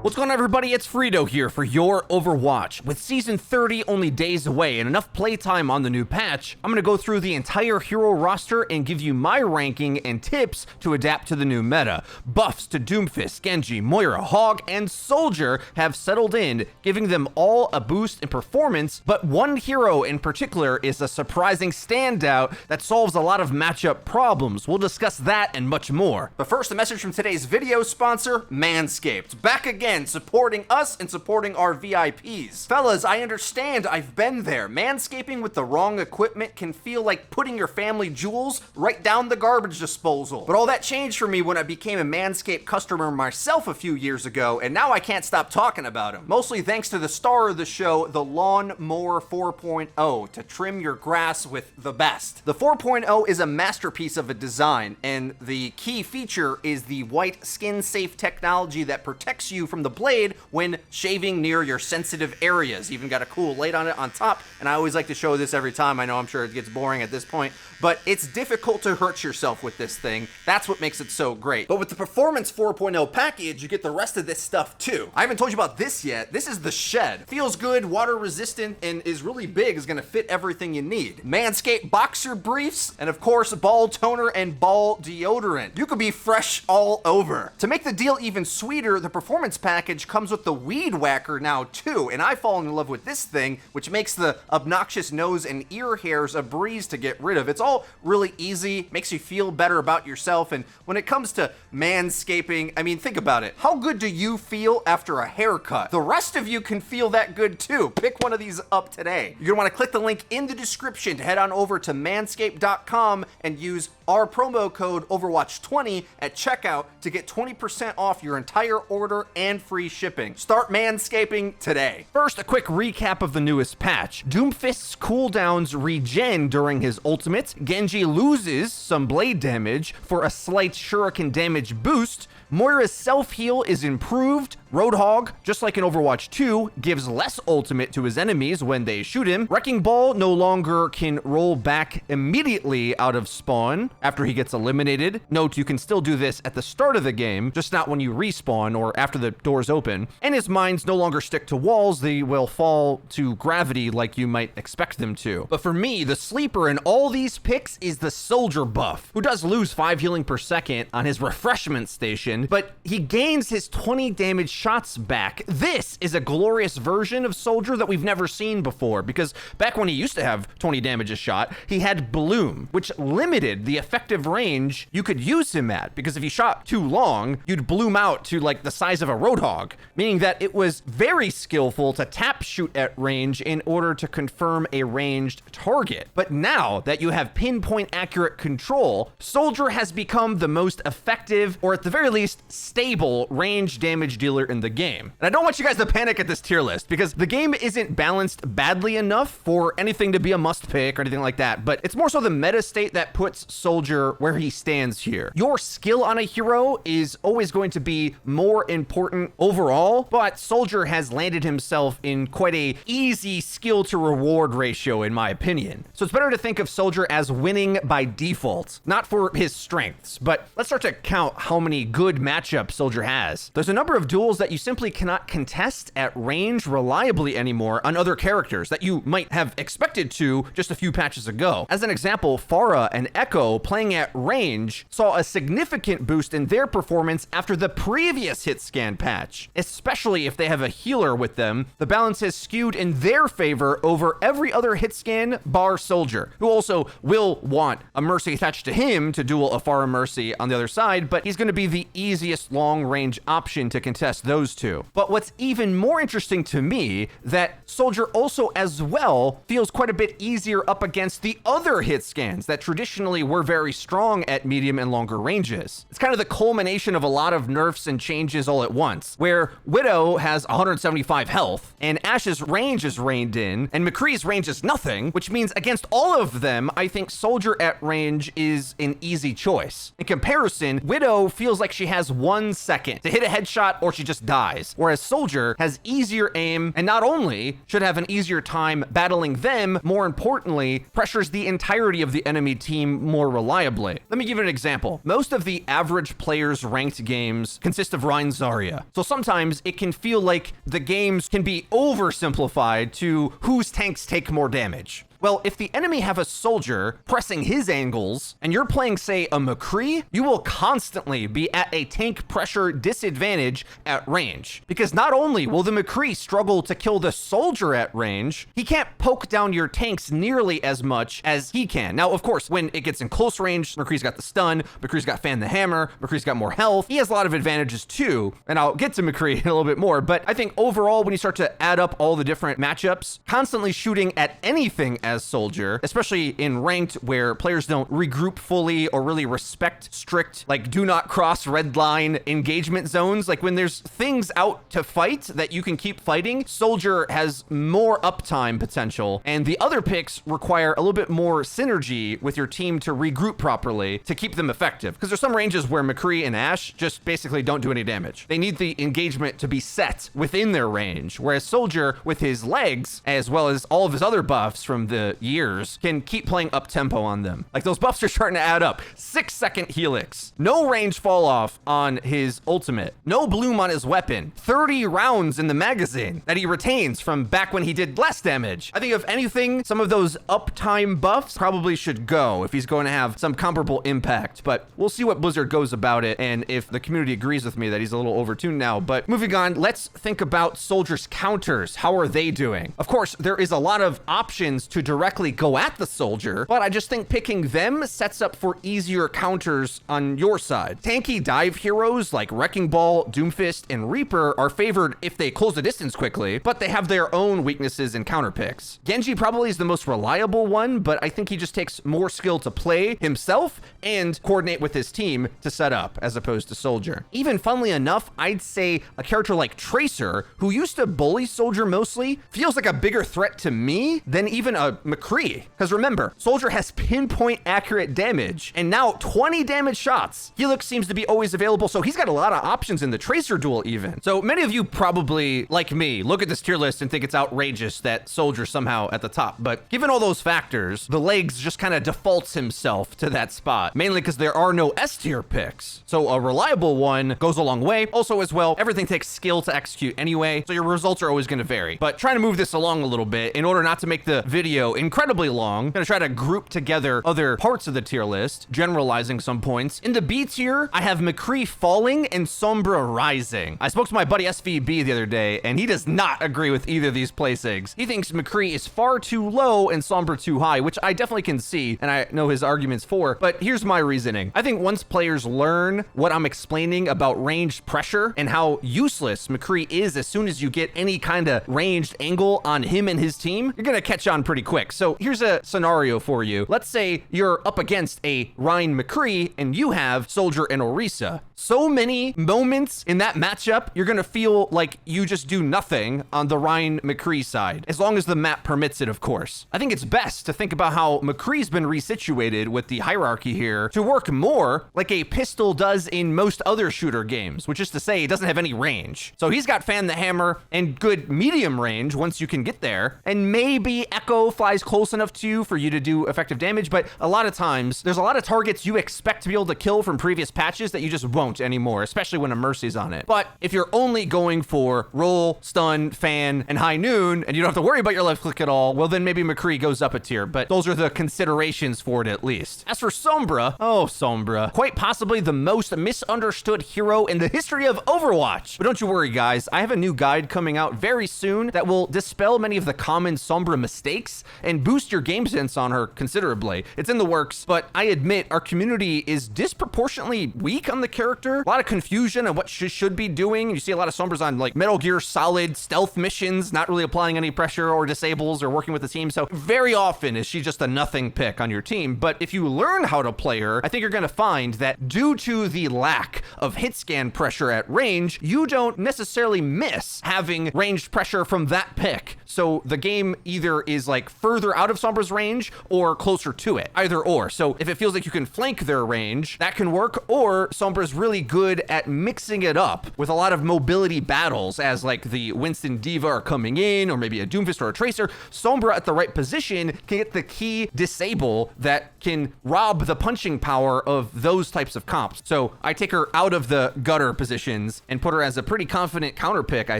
What's going on, everybody? It's Frito here for Your Overwatch. With Season 30 only days away and enough playtime on the new patch, I'm going to go through the entire hero roster and give you my ranking and tips to adapt to the new meta. Buffs to Doomfist, Genji, Moira, Hog, and Soldier have settled in, giving them all a boost in performance, but one hero in particular is a surprising standout that solves a lot of matchup problems. We'll discuss that and much more. But first, a message from today's video sponsor, Manscaped. Back again, supporting us and supporting our VIPs. Fellas, I understand, I've been there. Manscaping with the wrong equipment can feel like putting your family jewels right down the garbage disposal. But all that changed for me when I became a Manscaped customer myself a few years ago, and now I can't stop talking about them. Mostly thanks to the star of the show, the Lawn Mower 4.0, to trim your grass with the best. The 4.0 is a masterpiece of a design, and the key feature is the white skin-safe technology that protects you from the blade when shaving near your sensitive areas. Even got a cool light on it on top, and I always like to show this every time. I know I'm sure it gets boring at this point, but it's difficult to hurt yourself with this thing. That's what makes it so great. But with the Performance 4.0 package, you get the rest of this stuff too. I haven't told you about this yet. This is the Shed. Feels good, water resistant, and is really big. Is gonna fit everything you need. Manscaped boxer briefs, and of course, ball toner and ball deodorant. You could be fresh all over. To make the deal even sweeter, the Performance package comes with the Weed Whacker now too, and I've fallen in love with this thing, which makes the obnoxious nose and ear hairs a breeze to get rid of. It's all really easy, makes you feel better about yourself, and when it comes to manscaping, I mean, think about it. How good do you feel after a haircut? The rest of you can feel that good too. Pick one of these up today. You're gonna wanna click the link in the description to head on over to manscaped.com and use our promo code Overwatch20 at checkout to get 20% off your entire order and free shipping. Start manscaping today. First, a quick recap of the newest patch. Doomfist's cooldowns regen during his ultimate. Genji loses some blade damage for a slight shuriken damage boost. Moira's self-heal is improved. Roadhog, just like in Overwatch 2, gives less ultimate to his enemies when they shoot him. Wrecking Ball no longer can roll back immediately out of spawn after he gets eliminated. Note, you can still do this at the start of the game, just not when you respawn or after the doors open. And his mines no longer stick to walls, they will fall to gravity like you might expect them to. But for me, the sleeper in all these picks is the Soldier buff, who does lose 5 healing per second on his refreshment station, but he gains his 20 damage shots back. This is a glorious version of Soldier that we've never seen before, because back when he used to have 20 damage a shot, he had Bloom, which limited the effective range you could use him at, because if you shot too long, you'd bloom out to like the size of a Roadhog, meaning that it was very skillful to tap shoot at range in order to confirm a ranged target. But now that you have pinpoint accurate control, Soldier has become the most effective, or at the very least, stable range damage dealer in the game. And I don't want you guys to panic at this tier list, because the game isn't balanced badly enough for anything to be a must pick or anything like that, but it's more so the meta state that puts Soldier where he stands here. Your skill on a hero is always going to be more important overall, but Soldier has landed himself in quite a easy skill to reward ratio in my opinion. So it's better to think of Soldier as winning by default, not for his strengths. But let's start to count how many good matchups Soldier has. There's a number of duels that you simply cannot contest at range reliably anymore on other characters that you might have expected to just a few patches ago. As an example, Pharah and Echo playing at range saw a significant boost in their performance after the previous hit scan patch. Especially if they have a healer with them, the balance has skewed in their favor over every other hit scan bar Soldier, who also will want a Mercy attached to him to duel a Pharah Mercy on the other side, but he's going to be the easiest long-range option to contest those two. But what's even more interesting to me, that Soldier also as well feels quite a bit easier up against the other hit scans that traditionally were very strong at medium and longer ranges. It's kind of the culmination of a lot of nerfs and changes all at once, where Widow has 175 health, and Ashe's range is reined in, and McCree's range is nothing, which means against all of them, I think Soldier at range is an easy choice. In comparison, Widow feels like she has 1 second to hit a headshot, or she just just dies. Whereas Soldier has easier aim, and not only should have an easier time battling them, more importantly, pressures the entirety of the enemy team more reliably. Let me give you an example. Most of the average players' ranked games consist of Rein Zarya. So sometimes it can feel like the games can be oversimplified to whose tanks take more damage. Well, if the enemy have a Soldier pressing his angles, and you're playing, say, a McCree, you will constantly be at a tank pressure disadvantage at range. Because not only will the McCree struggle to kill the Soldier at range, he can't poke down your tanks nearly as much as he can. Now, of course, when it gets in close range, McCree's got the stun, McCree's got Fan the Hammer, McCree's got more health. He has a lot of advantages too, and I'll get to McCree in a little bit more, but I think overall, when you start to add up all the different matchups, constantly shooting at anything as Soldier, especially in ranked where players don't regroup fully or really respect strict, like, do not cross red line engagement zones. Like, when there's things out to fight that you can keep fighting, Soldier has more uptime potential, and the other picks require a little bit more synergy with your team to regroup properly to keep them effective. Because there's some ranges where McCree and Ashe just basically don't do any damage. They need the engagement to be set within their range, whereas Soldier, with his legs, as well as all of his other buffs from the years, can keep playing up tempo on them. Like, those buffs are starting to add up. 6-second helix, no range fall off on his ultimate, no bloom on his weapon, 30 rounds in the magazine that he retains from back when he did less damage. I think if anything, some of those uptime buffs probably should go if he's going to have some comparable impact, but we'll see what Blizzard goes about it and if the community agrees with me that he's a little overtuned now. But moving on, let's think about Soldier's counters. How are they doing? Of course, there is a lot of options to directly go at the Soldier, but I just think picking them sets up for easier counters on your side. Tanky dive heroes like Wrecking Ball, Doomfist, and Reaper are favored if they close the distance quickly, but they have their own weaknesses and counter picks. Genji probably is the most reliable one, but I think he just takes more skill to play himself and coordinate with his team to set up, as opposed to Soldier. Even funnily enough, I'd say a character like Tracer, who used to bully Soldier mostly, feels like a bigger threat to me than even a McCree. Because remember, Soldier has pinpoint accurate damage, and now 20 damage shots. Helix seems to be always available, so he's got a lot of options in the Tracer duel even. So many of you probably, like me, look at this tier list and think it's outrageous that Soldier's somehow at the top, but given all those factors, the legs just kind of defaults himself to that spot, mainly because there are no S tier picks. So a reliable one goes a long way. Also, as well, everything takes skill to execute anyway, so your results are always going to vary. But trying to move this along a little bit in order not to make the video incredibly long, I'm going to try to group together other parts of the tier list, generalizing some points. In the B tier, I have McCree falling and Sombra rising. I spoke to my buddy SVB the other day, and he does not agree with either of these placings. He thinks McCree is far too low and Sombra too high, which I definitely can see, and I know his arguments for, but here's my reasoning. I think once players learn what I'm explaining about ranged pressure and how useless McCree is as soon as you get any kind of ranged angle on him and his team, you're gonna catch on pretty quick. So here's a scenario for you. Let's say you're up against a Rein McCree and you have Soldier and Orisa. So many moments in that matchup, you're gonna feel like you just do nothing on the Rein McCree side, as long as the map permits it, of course. I think it's best to think about how McCree's been resituated with the hierarchy here to work more like a pistol does in most other shooter games, which is to say it doesn't have any range. So he's got Fan the Hammer and good medium range once you can get there, and maybe Echo flies close enough to you for you to do effective damage, but a lot of times there's a lot of targets you expect to be able to kill from previous patches that you just won't anymore, especially when a Mercy's on it. But if you're only going for roll, stun, fan, and high noon, and you don't have to worry about your left click at all, well then maybe McCree goes up a tier, but those are the considerations for it at least. As for Sombra, Sombra, quite possibly the most misunderstood hero in the history of Overwatch. But don't you worry guys, I have a new guide coming out very soon that will dispel many of the common Sombra mistakes and boost your game sense on her considerably. It's in the works, but I admit our community is disproportionately weak on the character. A lot of confusion on what she should be doing. You see a lot of Sombras on like Metal Gear Solid stealth missions, not really applying any pressure or disables or working with the team. So very often is she just a nothing pick on your team. But if you learn how to play her, I think you're going to find that due to the lack of hit scan pressure at range, you don't necessarily miss having ranged pressure from that pick. So the game either is like further out of Sombra's range or closer to it, either or. So if it feels like you can flank their range, that can work, or Sombra's really really good at mixing it up with a lot of mobility battles as like the Winston Diva are coming in, or maybe a Doomfist or a Tracer. Sombra at the right position can get the key disable that can rob the punching power of those types of comps. So I take her out of the gutter positions and put her as a pretty confident counter pick, I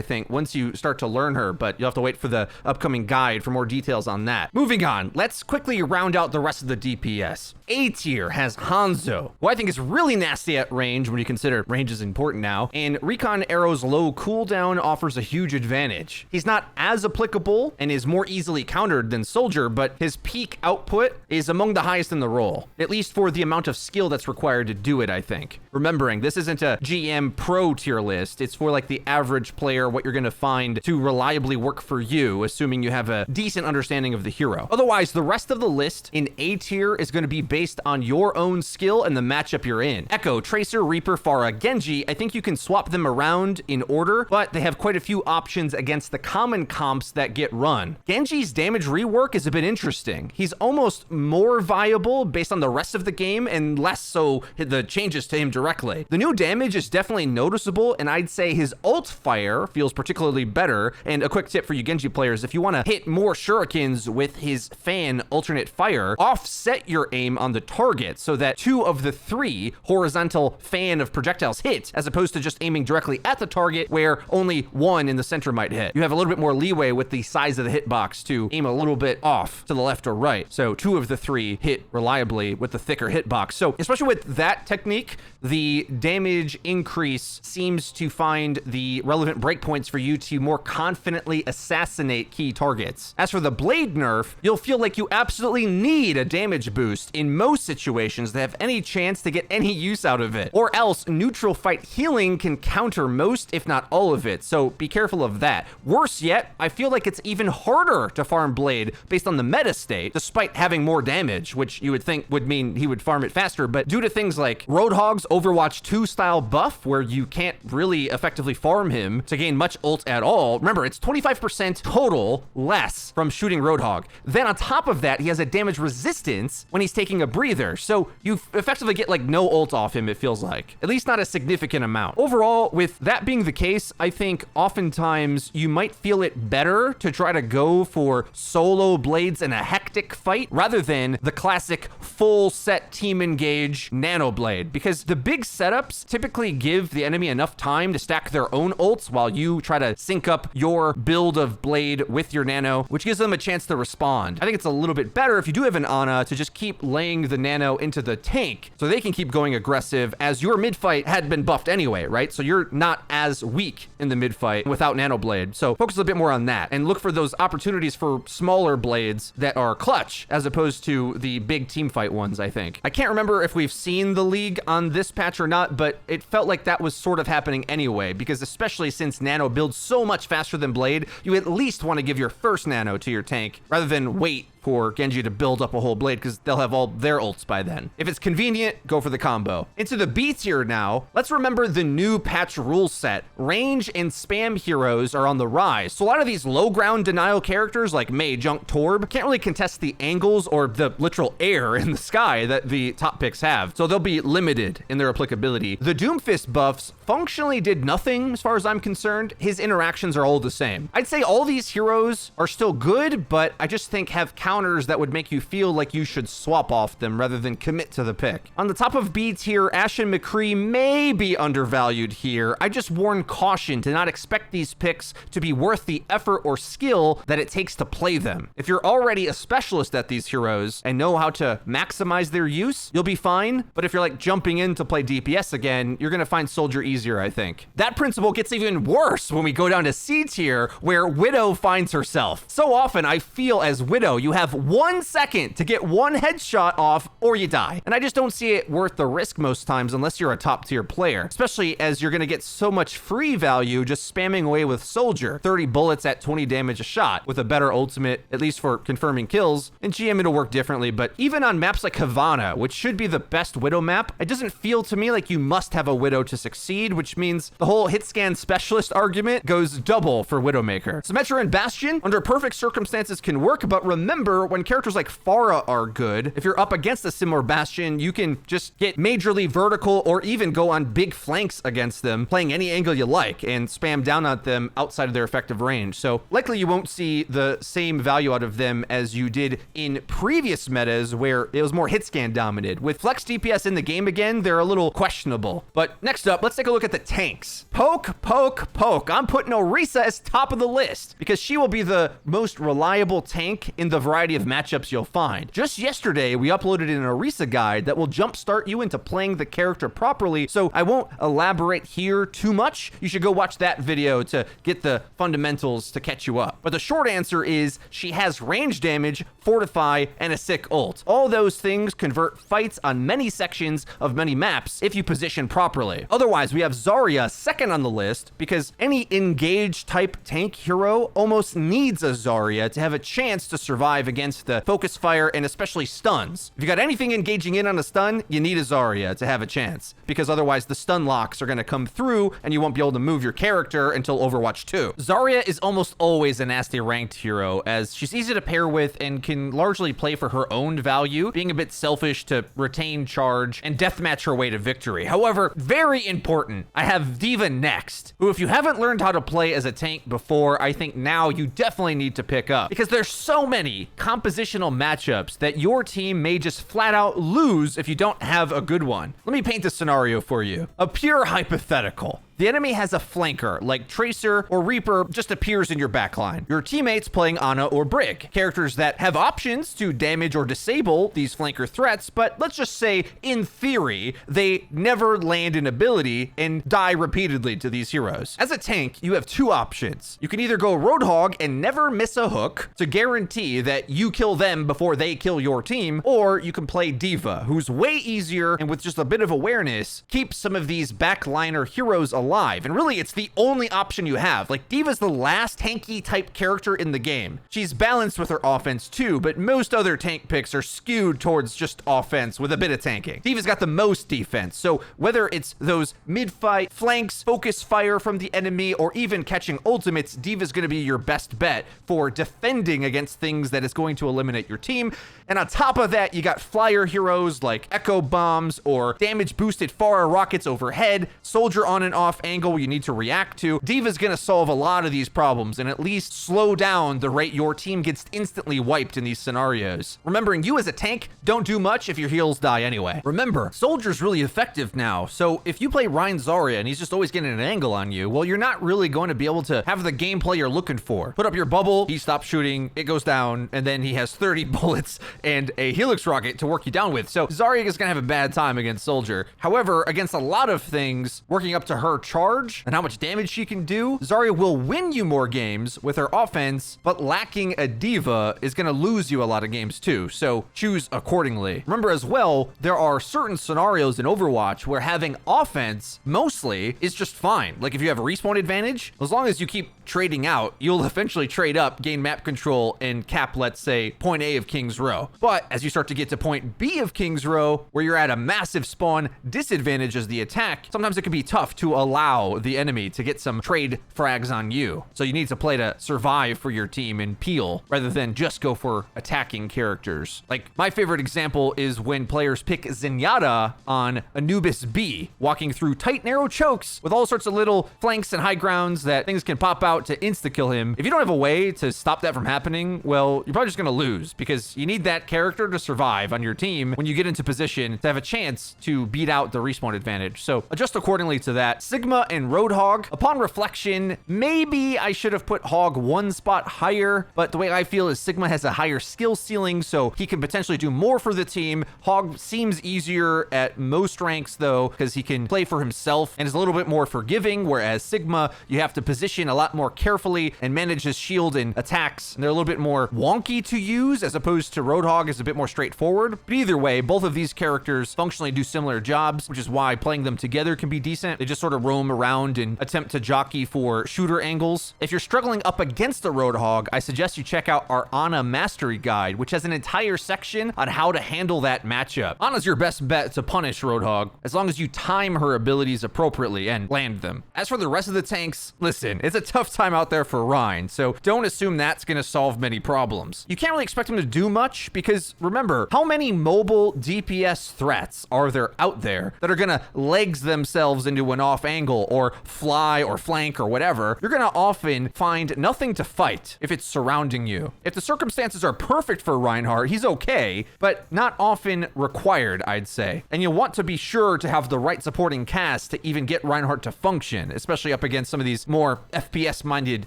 think, once you start to learn her, but you'll have to wait for the upcoming guide for more details on that. Moving on, let's quickly round out the rest of the DPS. A tier has Hanzo, who I think is really nasty at range when you consider range is important now, and Recon Arrow's low cooldown offers a huge advantage. He's not as applicable and is more easily countered than Soldier, but his peak output is among the highest in the role, at least for the amount of skill that's required to do it, I think. Remembering, this isn't a GM pro tier list, it's for like the average player, what you're gonna find to reliably work for you, assuming you have a decent understanding of the hero. Otherwise, the rest of the list in A tier is gonna be based on your own skill and the matchup you're in. Echo, Tracer, Reaper, Pharah, Genji, I think you can swap them around in order, but they have quite a few options against the common comps that get run. Genji's damage rework is a bit interesting. He's almost more viable based on the rest of the game and less so the changes to him directly. The new damage is definitely noticeable, and I'd say his ult fire feels particularly better. And a quick tip for you Genji players, if you want to hit more shurikens with his fan alternate fire, offset your aim on the target so that 2 of the 3 horizontal fan of projectiles hit, as opposed to just aiming directly at the target where only 1 in the center might hit. You have a little bit more leeway with the size of the hitbox to aim a little bit off to the left or right. So 2 of the 3 hit reliably with the thicker hitbox. So especially with that technique, the damage increase seems to find the relevant breakpoints for you to more confidently assassinate key targets. As for the blade nerf, you'll feel like you absolutely need a damage boost in most situations to have any chance to get any use out of it. Or else neutral fight healing can counter most, if not all of it. So be careful of that. Worse yet, I feel like it's even harder to farm blade based on the meta state, despite having more damage, which you would think would mean he would farm it faster. But due to things like Roadhog's Overwatch 2 style buff, where you can't really effectively farm him to gain much ult at all. Remember, it's 25% total less from shooting Roadhog. Then on top of that, he has a damage resistance when he's taking a breather. So you effectively get like no ult off him, it feels like. At least not a significant amount. Overall, with that being the case, I think oftentimes you might feel it better to try to go for solo blades in a hectic fight rather than the classic full set team engage nano blade, because the big setups typically give the enemy enough time to stack their own ults while you try to sync up your build of blade with your nano, which gives them a chance to respond. I think it's a little bit better if you do have an Ana to just keep laying the nano into the tank so they can keep going aggressive, as your mid fight had been buffed anyway, right? So you're not as weak in the mid fight without nano blade. So focus a bit more on that and look for those opportunities for smaller blades that are clutch as opposed to the big team fight ones, I think. I can't remember if we've seen the League on this patch or not, but it felt like that was sort of happening anyway, because especially since nano builds so much faster than blade, you at least want to give your first nano to your tank rather than wait for Genji to build up a whole blade, because they'll have all their ults by then. If it's convenient, go for the combo. Into the B tier now, let's remember the new patch rule set. Range and spam heroes are on the rise, so a lot of these low ground denial characters like Mei, Junk, Torb can't really contest the angles or the literal air in the sky that the top picks have, so they'll be limited in their applicability. The Doomfist buffs functionally did nothing as far as I'm concerned. His interactions are all the same. I'd say all these heroes are still good, but I just think have counters that would make you feel like you should swap off them rather than commit to the pick. On the top of B tier, Ashe and McCree may be undervalued here. I just warn caution to not expect these picks to be worth the effort or skill that it takes to play them. If you're already a specialist at these heroes and know how to maximize their use, you'll be fine. But if you're like jumping in to play DPS again, you're gonna find Soldier easier, I think. That principle gets even worse when we go down to C tier, where Widow finds herself. So often I feel as Widow, you have 1 second to get one headshot off or you die. And I just don't see it worth the risk most times unless you're a top tier player, especially as you're gonna get so much free value just spamming away with Soldier. 30 bullets at 20 damage a shot with a better ultimate, at least for confirming kills. In GM it'll work differently, but even on maps like Havana, which should be the best Widow map, it doesn't feel to me like you must have a Widow to succeed, which means the whole hit scan specialist argument goes double for Widowmaker. Symmetra and Bastion under perfect circumstances can work, but remember remember, when characters like Pharah are good, if you're up against a Sim or Bastion, you can just get majorly vertical or even go on big flanks against them, playing any angle you like, and spam down on them outside of their effective range. So likely you won't see the same value out of them as you did in previous metas where it was more hit scan dominated. With flex DPS in the game again, they're a little questionable. But next up, let's take a look at the tanks. Poke, poke, poke. I'm putting Orisa as top of the list because she will be the most reliable tank in the variety of matchups you'll find. Just yesterday, we uploaded an Orisa guide that will jumpstart you into playing the character properly, so I won't elaborate here too much. You should go watch that video to get the fundamentals to catch you up. But the short answer is she has range damage, fortify, and a sick ult. All those things convert fights on many sections of many maps if you position properly. Otherwise, we have Zarya second on the list because any engage type tank hero almost needs a Zarya to have a chance to survive against the focus fire and especially stuns. If you got anything engaging in on a stun, you need a Zarya to have a chance, because otherwise the stun locks are going to come through and you won't be able to move your character until Overwatch 2. Zarya is almost always a nasty ranked hero, as she's easy to pair with and can largely play for her own value, being a bit selfish to retain charge and deathmatch her way to victory. However, very important, I have D.Va next, who, if you haven't learned how to play as a tank before, I think now you definitely need to pick up, because there's so many compositional matchups that your team may just flat out lose if you don't have a good one. Let me paint a scenario for you. A pure hypothetical. The enemy has a flanker, like Tracer or Reaper just appears in your backline. Your teammates playing Ana or Brig, characters that have options to damage or disable these flanker threats, but let's just say, in theory, they never land an ability and die repeatedly to these heroes. As a tank, you have two options. You can either go Roadhog and never miss a hook to guarantee that you kill them before they kill your team, or you can play D.Va, who's way easier and with just a bit of awareness, keeps some of these backliner heroes alive. And really, it's the only option you have. Like, D.Va's the last tanky type character in the game. She's balanced with her offense too, but most other tank picks are skewed towards just offense with a bit of tanking. D.Va's got the most defense, so whether it's those mid-fight flanks, focus fire from the enemy, or even catching ultimates, D.Va's going to be your best bet for defending against things that is going to eliminate your team. And on top of that, you got flyer heroes like Echo Bombs or damage boosted Pharah rockets overhead, soldier on and off angle you need to react to. D.Va's going to solve a lot of these problems and at least slow down the rate your team gets instantly wiped in these scenarios. Remembering, you as a tank don't do much if your heals die anyway. Remember, Soldier's really effective now, so if you play Ryan Zarya and he's just always getting an angle on you, well, you're not really going to be able to have the gameplay you're looking for. Put up your bubble, he stops shooting, it goes down, and then he has 30 bullets and a Helix rocket to work you down with. So Zarya is going to have a bad time against Soldier. However, against a lot of things, working up to her charge and how much damage she can do, Zarya will win you more games with her offense, but lacking a D.Va is going to lose you a lot of games too. So choose accordingly. Remember as well, there are certain scenarios in Overwatch where having offense mostly is just fine. Like if you have a respawn advantage, as long as you keep trading out, you'll eventually trade up, gain map control, and cap, let's say, point A of King's Row. But as you start to get to point B of King's Row, where you're at a massive spawn disadvantage as the attack, sometimes it can be tough to allow the enemy to get some trade frags on you. So you need to play to survive for your team and peel, rather than just go for attacking characters. Like, my favorite example is when players pick Zenyatta on Anubis B, walking through tight, narrow chokes with all sorts of little flanks and high grounds that things can pop out to insta-kill him. If you don't have a way to stop that from happening, well, you're probably just gonna lose, because you need that character to survive on your team when you get into position to have a chance to beat out the respawn advantage. So adjust accordingly to that. Sigma and Roadhog, upon reflection, maybe I should have put Hog one spot higher, but the way I feel is Sigma has a higher skill ceiling, so he can potentially do more for the team. Hog seems easier at most ranks though, because he can play for himself and is a little bit more forgiving, whereas Sigma, you have to position a lot more carefully and manage his shield and attacks, and they're a little bit more wonky to use, as opposed to Roadhog is a bit more straightforward. But either way, both of these characters functionally do similar jobs, which is why playing them together can be decent. They just sort of roam around and attempt to jockey for shooter angles. If you're struggling up against the Roadhog, I suggest you check out our Ana Mastery Guide, which has an entire section on how to handle that matchup. Ana's your best bet to punish Roadhog, as long as you time her abilities appropriately and land them. As for the rest of the tanks, listen, it's a tough time out there for Rein, so don't assume that's gonna solve many problems. You can't really expect him to do much, because remember, how many mobile DPS threats are there out there that are gonna legs themselves into an off angle or fly or flank or whatever? You're gonna often find nothing to fight if it's surrounding you. If the circumstances are perfect for Reinhardt, he's okay, but not often required, I'd say. And you'll want to be sure to have the right supporting cast to even get Reinhardt to function, especially up against some of these more FPS-minded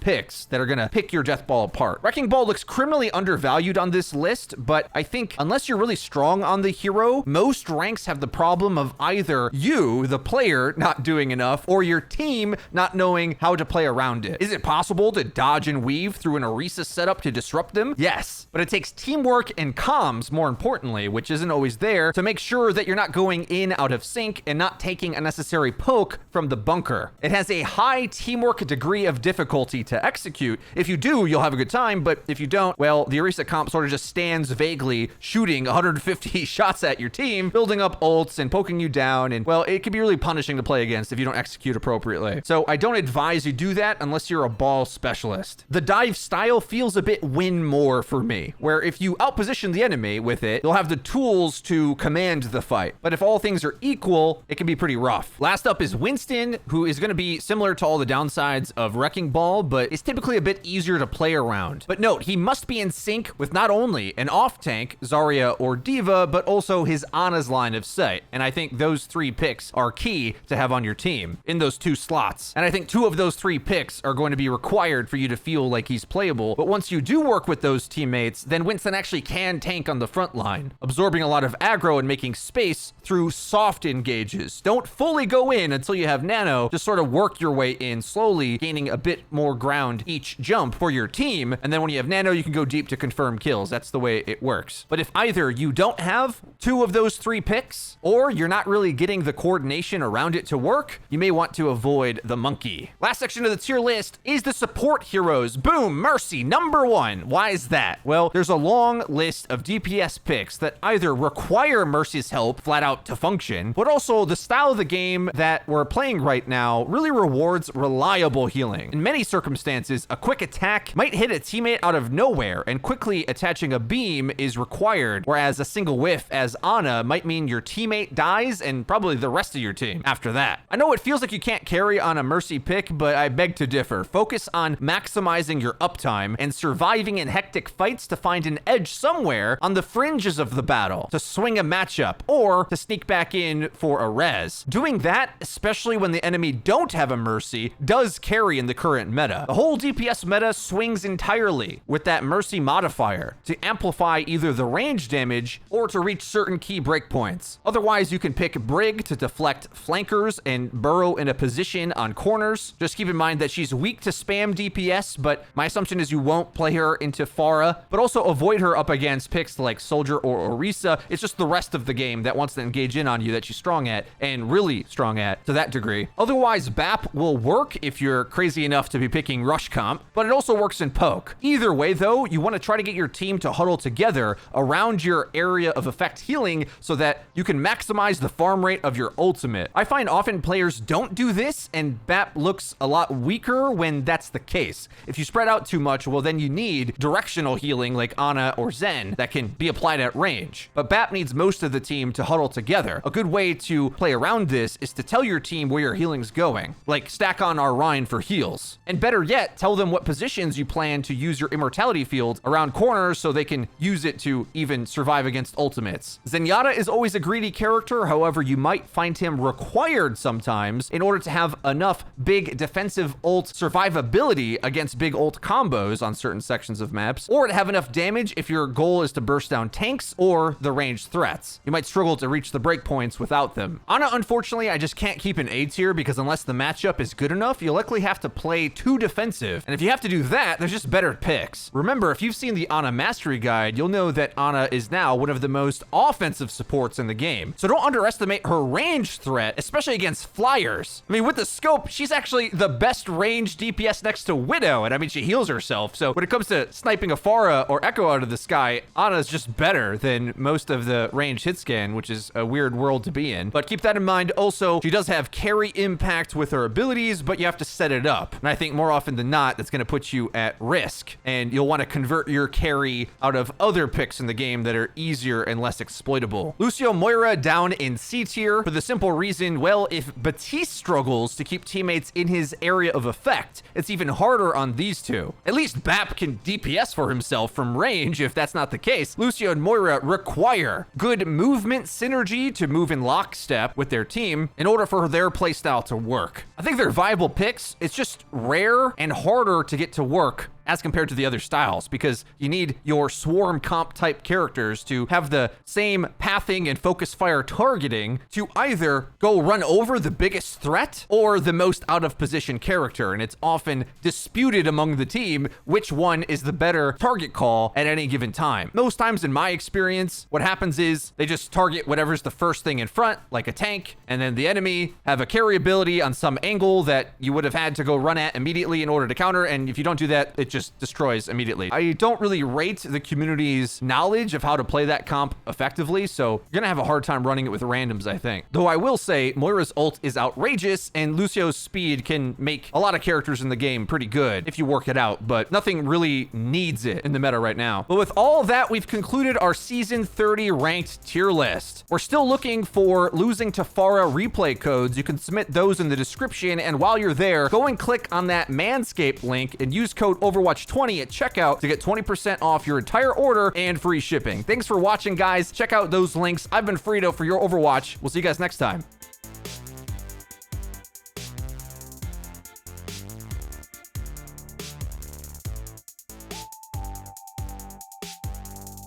picks that are gonna pick your death ball apart. Wrecking Ball looks criminally undervalued on this list, but I think unless you're really strong on the hero, most ranks have the problem of either you, the player, not doing enough, or your team not knowing how to play around it. Is it possible to dodge and weave through an Orisa setup to disrupt them? Yes, but it takes teamwork and comms, more importantly, which isn't always there, to make sure that you're not going in out of sync and not taking a necessary poke from the bunker. It has a high teamwork degree of difficulty to execute. If you do, you'll have a good time, but if you don't, well, the Orisa comp sort of just stands vaguely, shooting 150 shots at your team, building up ults and poking you down, and well, it can be really punishing to play against if you don't execute appropriately. So I don't advise you do that unless you're a ball specialist. The dive style feels a bit win more for me, where if you outposition the enemy with it, you'll have the tools to command the fight. But if all things are equal, it can be pretty rough. Last up is Winston, who is going to be similar to all the downsides of Wrecking Ball, but is typically a bit easier to play around. But note, he must be in sync with not only an off-tank, Zarya or D.Va, but also his Ana's line of sight. And I think those three picks are key to have on your team in those two slots. And I think two of those three picks are going to be required for you to feel like he's playable. But once you do work with those teammates, then Winston actually can tank on the front line, absorbing a lot of aggro and making space through soft engages. Don't fully go in until you have nano, just sort of work your way in slowly, gaining a bit more ground each jump for your team. And then when you have nano, you can go deep to confirm kills. That's the way it works. But if either you don't have two of those three picks, or you're not really getting the coordination around it to work, you may want to avoid the monkey. Last section of the tier list is the support heroes. Boom, Mercy, number one. Why is that? Well, there's a long list of DPS picks that either require Mercy's help flat out to function, but also the style of the game that we're playing right now really rewards reliable healing. In many circumstances, a quick attack might hit a teammate out of nowhere, and quickly attaching a beam is required, whereas a single whiff as Ana might mean your teammate dies and probably the rest of your team after that. I know it feels like you can't carry on a Mercy pick, but I beg to differ. Focus on maximizing your uptime and surviving in hectic fights to find an edge somewhere on the fringes of the battle, to swing a matchup, or to sneak back in for a res. Doing that, especially when the enemy don't have a Mercy, does carry in the current meta. The whole DPS meta swings entirely with that Mercy modifier to amplify either the range damage or to reach certain key breakpoints. Otherwise, you can pick Brig to deflect flankers and burrow in a position on corners. Just keep in mind that she's weak to spam DPS, but my assumption is you won't play her into Pharah, but also avoid her up against picks like Soldier or Orisa. It's just the rest of the game that wants to engage in on you that she's strong at, and really strong at to that degree. Otherwise, BAP will work if you're crazy enough to be picking Rush Comp, but it also works in Poke. Either way though, you want to try to get your team to huddle together around your area of effect healing so that you can maximize the farm rate of your ultimate. I find often players don't do this, and BAP looks a lot weaker when that's the case. If you spread out too much, well then you need directional healing like Ana or Zen that can be applied at range. But BAP needs most of the team to huddle together. A good way to play around this is to tell your team where your healing's going, like stack on our Rein for heals. And better yet, tell them what positions you plan to use your immortality field around corners so they can use it to even survive against ultimates. Zenyatta is always a greedy character, however, you might find him required sometimes in order to have enough big defensive ult survivability against big ult combos on certain sections of maps, or to have enough damage if your goal is to burst down tanks or the ranged threats. You might struggle to reach the breakpoints without them. Ana, unfortunately, I just can't keep an A tier because unless the matchup is good enough, you'll likely have to play too defensive. And if you have to do that, there's just better picks. Remember, if you've seen the Ana Mastery Guide, you'll know that Ana is now one of the most offensive supports in the game. So don't underestimate her range threat, especially against flyers. barriers. I mean, with the scope, she's actually the best range DPS next to Widow, and I mean, she heals herself. So when it comes to sniping a Pharah or Echo out of the sky, Ana's just better than most of the range hit scan, which is a weird world to be in. But keep that in mind. Also, she does have carry impact with her abilities, but you have to set it up. And I think more often than not, that's going to put you at risk, and you'll want to convert your carry out of other picks in the game that are easier and less exploitable. Lucio Moira down in C tier for the simple reason, well, if Batiste struggles to keep teammates in his area of effect, it's even harder on these two. At least Bap can DPS for himself from range. If that's not the case, Lucio and Moira require good movement synergy to move in lockstep with their team in order for their playstyle to work. I think they're viable picks. It's just rare and harder to get to work as compared to the other styles, because you need your swarm comp type characters to have the same pathing and focus fire targeting to either go run over the biggest threat or the most out of position character. And it's often disputed among the team which one is the better target call at any given time. Most times in my experience, what happens is they just target whatever's the first thing in front, like a tank, and then the enemy have a carry ability on some angle that you would have had to go run at immediately in order to counter. And if you don't do that, it just destroys immediately. I don't really rate the community's knowledge of how to play that comp effectively, so you're gonna have a hard time running it with randoms, I think. Though I will say Moira's ult is outrageous, and Lucio's speed can make a lot of characters in the game pretty good if you work it out, but nothing really needs it in the meta right now. But with all of that, we've concluded our Season 30 ranked tier list. We're still looking for losing to Pharah replay codes. You can submit those in the description, and while you're there, go and click on that Manscaped link and use code OVERWATCH20 at checkout to get 20% off your entire order and free shipping. Thanks for watching, guys. Check out those links. I've been Frito for your Overwatch. We'll see you guys next time.